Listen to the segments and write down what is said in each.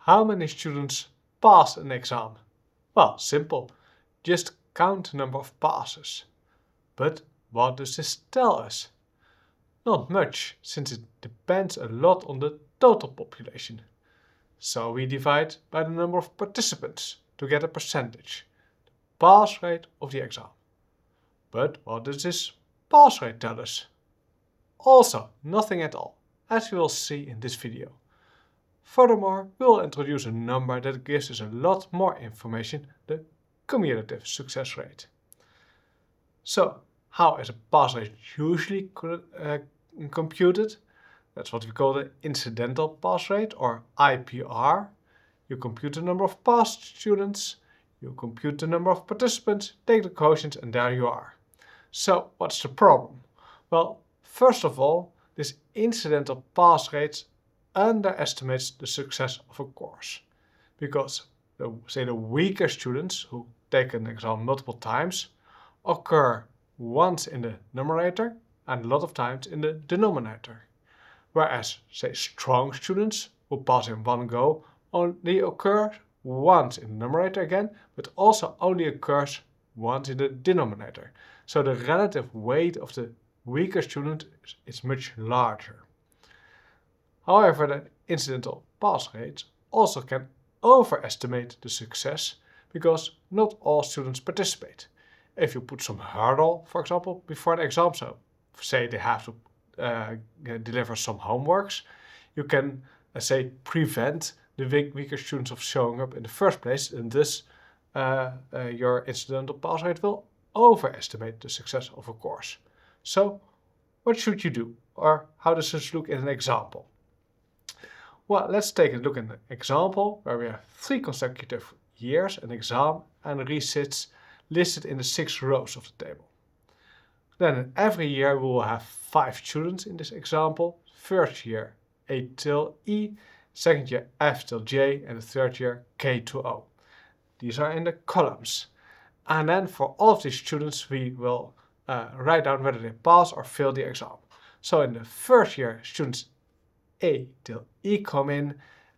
How many students pass an exam? Well, simple. Just count the number of passes. But what does this tell us? Not much, since it depends a lot on the total population. So we divide by the number of participants to get a percentage, the pass rate of the exam. But what does this pass rate tell us? Also, nothing at all, as we will see in this video. Furthermore, we will introduce a number that gives us a lot more information, the cumulative success rate. So, how is a pass rate usually computed? That's what we call the incidental pass rate, or IPR. You compute the number of passed students, you compute the number of participants, take the quotient, and there you are. So, what's the problem? Well, first of all, this incidental pass rate underestimates the success of a course. Because, the weaker students who take an exam multiple times occur once in the numerator and a lot of times in the denominator. Whereas, say, strong students who pass in one go only occur once in the numerator again, but also only occurs once in the denominator. So the relative weight of the weaker student is much larger. However, the incidental pass rate also can overestimate the success because not all students participate. If you put some hurdle, for example, before an exam, so say they have to deliver some homeworks, you can, say, prevent the weaker students of showing up in the first place, and thus your incidental pass rate will overestimate the success of a course. So, what should you do? Or how does this look in an example? Well, let's take a look at an example where we have 3 consecutive years, an exam and resits listed in the 6 rows of the table. Then every year we will have 5 students in this example. First year A till E, second year F till J, and the third year K to O. These are in the columns. And then for all of these students we will write down whether they pass or fail the exam. So in the first year students A till E come in,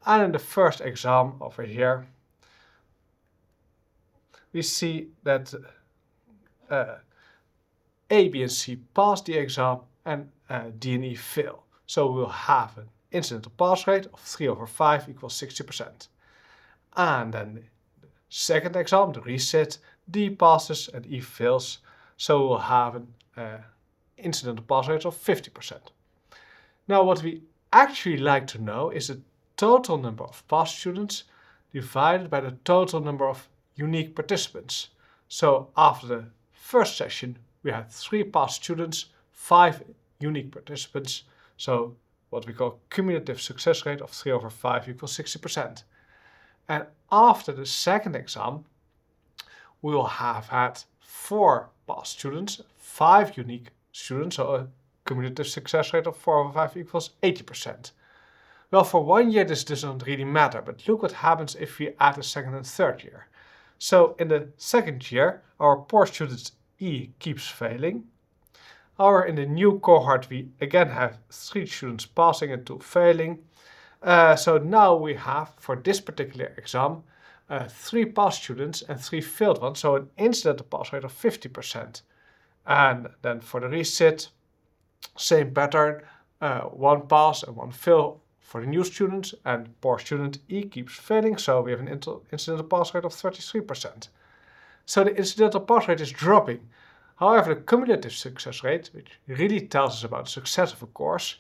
and in the first exam over here we see that A, B and C pass the exam and D and E fail. So we'll have an incidental pass rate of 3/5 equals 60%. And then the second exam, the reset, D passes and E fails. So we'll have an incidental pass rate of 50%. Now what we actually like to know is the total number of passed students divided by the total number of unique participants. So after the first session we had 3 passed students, 5 unique participants, so what we call cumulative success rate of 3/5 equals 60%. And after the second exam we will have had 4 passed students, 5 unique students, so a cumulative success rate of 4/5 equals 80%. Well, for 1 year this doesn't really matter, but look what happens if we add a second and third year. So in the second year our poor student E keeps failing. However, in the new cohort we again have 3 students passing and 2 failing. So now we have, for this particular exam, 3 passed students and 3 failed ones, so an incidental pass rate of 50%. And then for the resit, same pattern, 1 pass and 1 fail for the new students, and poor student E keeps failing, so we have an incidental pass rate of 33%. So the incidental pass rate is dropping. However, the cumulative success rate, which really tells us about the success of a course,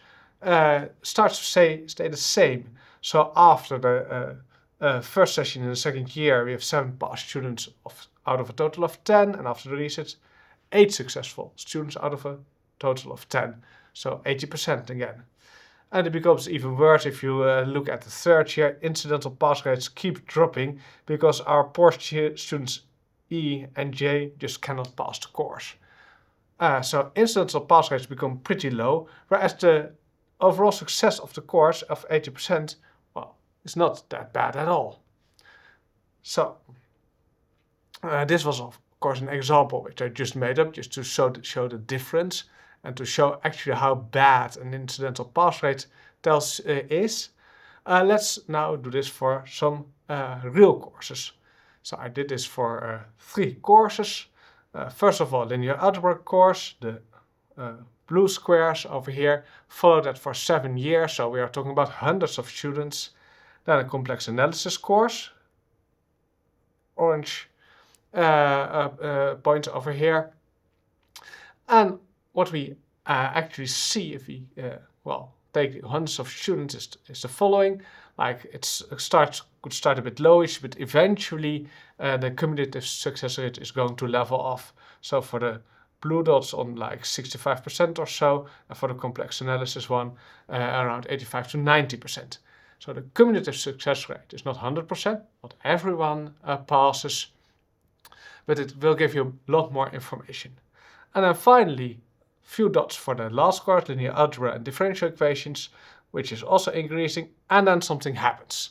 starts to stay the same. So after the first session in the second year, we have 7 passed students out of a total of 10, and after the resit, 8 successful students out of a total of 10. So 80% again. And it becomes even worse if you look at the third year. Incidental pass rates keep dropping because our poor students E and J just cannot pass the course. So incidental pass rates become pretty low, whereas the overall success of the course of 80%, well, is not that bad at all. So this was of course an example which I just made up just to show the difference and to show actually how bad an incidental pass rate is. Let's now do this for some real courses. So I did this for 3 courses. First of all, linear algebra course, the blue squares over here, followed that for 7 years, so we are talking about hundreds of students. Then a complex analysis course, orange points over here. And what we actually see if we take hundreds of students is the following. Like could start a bit lowish, but eventually the cumulative success rate is going to level off. So for the blue dots on like 65% or so, and for the complex analysis one around 85 to 90%. So the cumulative success rate is not 100%, not everyone passes, but it will give you a lot more information. And then finally, few dots for the last course, linear algebra and differential equations, which is also increasing, and then something happens.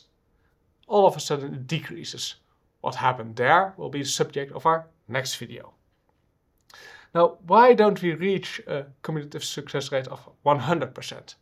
All of a sudden it decreases. What happened there will be the subject of our next video. Now, why don't we reach a cumulative success rate of 100%?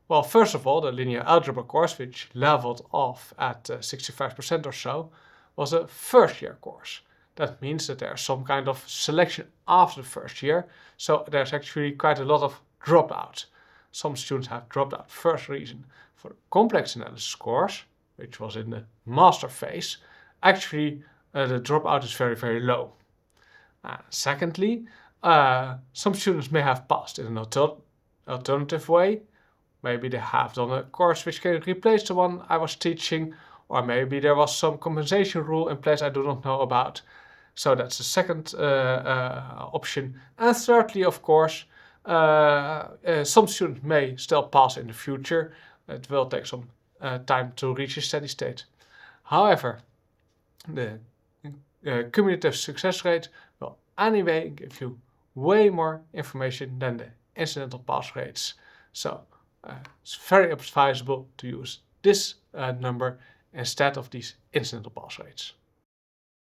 Well, first of all, the linear algebra course, which leveled off at 65% or so, was a first year course. That means that there's some kind of selection after the first year, so there's actually quite a lot of dropout. Some students have dropped out. First reason. For the complex analysis course, which was in the master phase, actually the dropout is very, very low. Secondly, some students may have passed in an alternative way. Maybe they have done a course which can replace the one I was teaching, or maybe there was some compensation rule in place I do not know about. So that's the second option. And thirdly, of course, some students may still pass in the future. It will take some time to reach a steady state. However, the cumulative success rate will anyway give you way more information than the incidental pass rates. So it's very advisable to use this number instead of these incidental pass rates.